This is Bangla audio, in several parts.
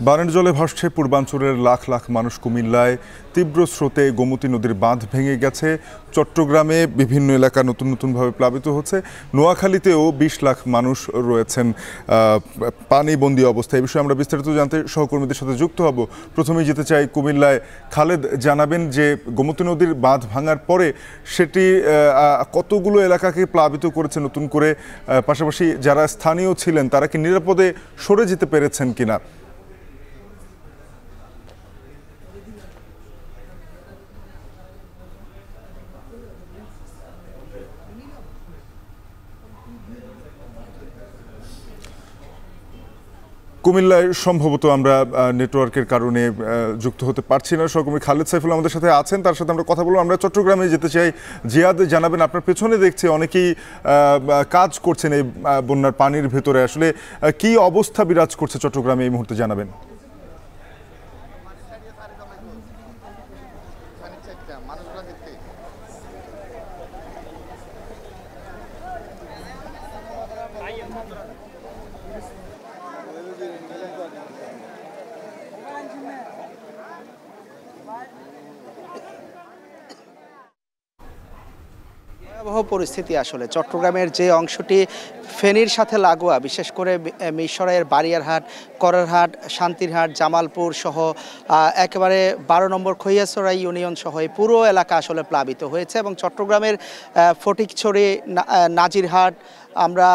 বানের জলে ভাসছে পূর্বাঞ্চলের লাখ লাখ মানুষ। কুমিল্লায় তীব্র স্রোতে গোমতী নদীর বাঁধ ভেঙে গেছে। চট্টগ্রামে বিভিন্ন এলাকা নতুন নতুনভাবে প্লাবিত হচ্ছে। নোয়াখালীতেও ২০ লাখ মানুষ রয়েছেন পানিবন্দী অবস্থায়। এই বিষয়ে আমরা বিস্তারিত জানতে সহকর্মীদের সাথে যুক্ত হব। প্রথমেই যেতে চাই কুমিল্লায়। খালেদ, জানাবেন যে গোমতী নদীর বাঁধ ভাঙার পরে সেটি কতগুলো এলাকাকে প্লাবিত করেছে নতুন করে, পাশাপাশি যারা স্থানীয় ছিলেন তারা কি নিরাপদে সরে যেতে পেরেছেন কিনা? কুমিল্লায় সম্ভবত আমরা নেটওয়ার্কের কারণে যুক্ত হতে পারছি না। সহকর্মী খালেদ সাইফুল আমাদের সাথে আছেন, তার সাথে আমরা কথা বলবো। আমরা চট্টগ্রামে যেতে চাই। জিয়াদ, জানাবেন, আপনার পেছনে দেখছে অনেকেই কাজ করছেন এই বন্যার পানির ভেতরে। আসলে কি অবস্থা বিরাজ করছে চট্টগ্রামে এই মুহূর্তে, জানাবেন। ভয়াবহ পরিস্থিতি। আসলে চট্টগ্রামের যে অংশটি ফেনীর সাথে লাগোয়া, বিশেষ করে মিরসরাইয়ের বারিয়ারহাট, করারহাট, শান্তিরহাট, জামালপুর সহ একেবারে ১২ নম্বর খৈয়াছড়াই ইউনিয়ন সহ এই পুরো এলাকা আসলে প্লাবিত হয়েছে। এবং চট্টগ্রামের ফটিকছড়ি, নাজিরহাট, আমরা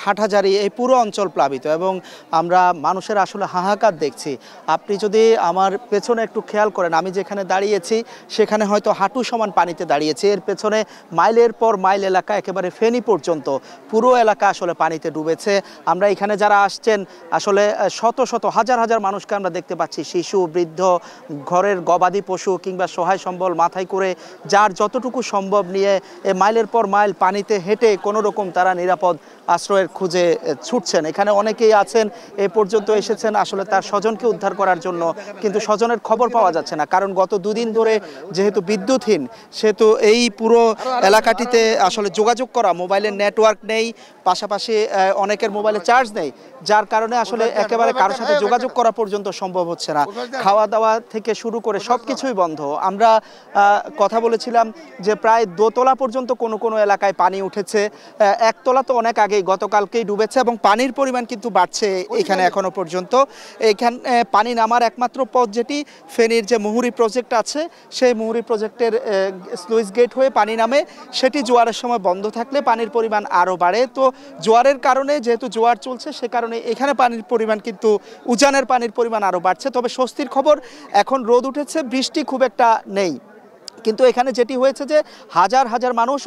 হাটহাজারী, এই পুরো অঞ্চল প্লাবিত এবং আমরা মানুষের আসলে হাহাকার দেখছি। আপনি যদি আমার পেছনে একটু খেয়াল করেন, আমি যেখানে দাঁড়িয়েছি সেখানে হয়তো হাঁটু সমান পানিতে দাঁড়িয়েছি। এর পেছনে মাইলের পর মাইল এলাকা, একেবারে ফেনী পর্যন্ত পুরো এলাকা আসলে পানিতে ডুবেছে। আমরা এখানে যারা আসছেন আসলে শত শত হাজার হাজার মানুষকে আমরা দেখতে পাচ্ছি, শিশু, বৃদ্ধ, ঘরের গবাদি পশু কিংবা সহায় সম্বল মাথায় করে যার যতটুকু সম্ভব নিয়ে মাইলের পর মাইল পানিতে হেঁটে কোনো রকম তারা নিরাপদ আশ্রয়ের খুঁজে ছুটছেন। এখানে অনেকেই আছেন এ পর্যন্ত এসেছেন আসলে তার স্বজনকে উদ্ধার করার জন্য, কিন্তু স্বজনের খবর পাওয়া যাচ্ছে না। কারণ গত দুদিন ধরে যেহেতু বিদ্যুৎহীন, সেহেতু এই পুরো এলাকাটিতে আসলে যোগাযোগ করা, মোবাইলের নেটওয়ার্ক নেই, পাশাপাশি অনেকের মোবাইলে চার্জ নেই, যার কারণে আসলে একেবারে কারোর সাথে যোগাযোগ করা পর্যন্ত সম্ভব হচ্ছে না। খাওয়া দাওয়া থেকে শুরু করে সব কিছুই বন্ধ। আমরা কথা বলেছিলাম যে প্রায় দোতলা পর্যন্ত কোনো কোনো এলাকায় পানি উঠেছে, একতলা তো অনেক আগেই গতকালকেই ডুবেছে এবং পানির পরিমাণ কিন্তু বাড়ছে এখানে এখনো পর্যন্ত। এখানে পানি নামার একমাত্র পথ যেটি ফেনীর যে মুহুরী প্রজেক্ট আছে, সেই মুহুরী প্রজেক্টের স্লুইস গেট হয়ে পানি নামে, সেটি জোয়ারের সময় বন্ধ থাকলে পানির পরিমাণ আরও বাড়ে। তো জোয়ারের কারণে, যেহেতু জোয়ার চলছে, সে কারণে এখানে পানির পরিমাণ কিন্তু উজানের পানির পরিমাণ আরও বাড়ছে। তবে স্বস্তির খবর, এখন রোদ উঠেছে, বৃষ্টি খুব একটা নেই। কিন্তু এখানে যেটি হয়েছে যে হাজার হাজার মানুষ,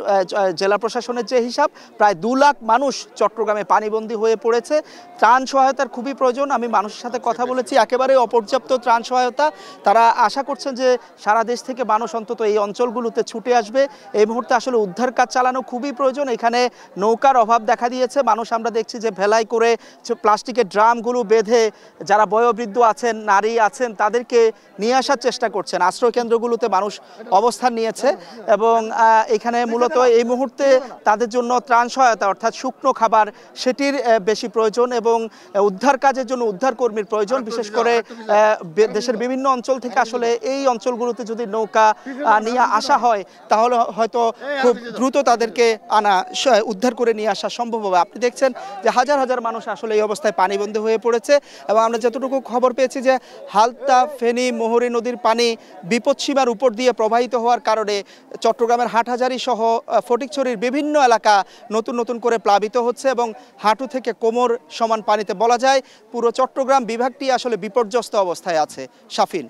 জেলা প্রশাসনের যে হিসাব, প্রায় ২ লাখ মানুষ চট্টগ্রামে পানিবন্দী হয়ে পড়েছে। ত্রাণ সহায়তার খুবই প্রয়োজন। আমি মানুষের সাথে কথা বলেছি, একেবারে অপর্যাপ্ত ত্রাণ সহায়তা। তারা আশা করছেন যে সারা দেশ থেকে মানুষ অন্তত এই অঞ্চলগুলোতে ছুটে আসবে। এই মুহূর্তে আসলে উদ্ধার কাজ চালানো খুবই প্রয়োজন। এখানে নৌকার অভাব দেখা দিয়েছে। মানুষ আমরা দেখছি যে ভেলায় করে প্লাস্টিকের ড্রামগুলো বেঁধে যারা বয়োবৃদ্ধ আছেন, নারী আছেন, তাদেরকে নিয়ে আসার চেষ্টা করছেন। আশ্রয় কেন্দ্রগুলোতে মানুষ অবস্থান নিয়েছে এবং এখানে মূলত এই মুহূর্তে তাদের জন্য ত্রাণ সহায়তা, অর্থাৎ শুকনো খাবার, সেটির বেশি প্রয়োজন এবং উদ্ধার কাজের জন্য উদ্ধার কর্মীর প্রয়োজন। বিশেষ করে দেশের বিভিন্ন অঞ্চল থেকে আসলে এই অঞ্চলগুলোতে যদি নৌকা নিয়ে আসা হয়, তাহলে হয়তো খুব দ্রুত তাদেরকে উদ্ধার করে নিয়ে আসা সম্ভব হবে। আপনি দেখছেন যে হাজার হাজার মানুষ আসলে এই অবস্থায় পানিবন্দী হয়ে পড়েছে এবং আমরা যতটুকু খবর পেয়েছি যে হালদা, ফেনী, মুহুরী নদীর পানি বিপদসীমার উপর দিয়ে প্রবাহিত হওয়ার কারণে চট্টগ্রামের হাটহাজারী সহ ফটিকছড়ির বিভিন্ন এলাকা নতুন নতুন করে প্লাবিত হচ্ছে এবং হাঁটু থেকে কোমর সমান পানিতে, বলা যায় পুরো চট্টগ্রাম বিভাগটি আসলে বিপর্যস্ত অবস্থায় আছে। শাফিন।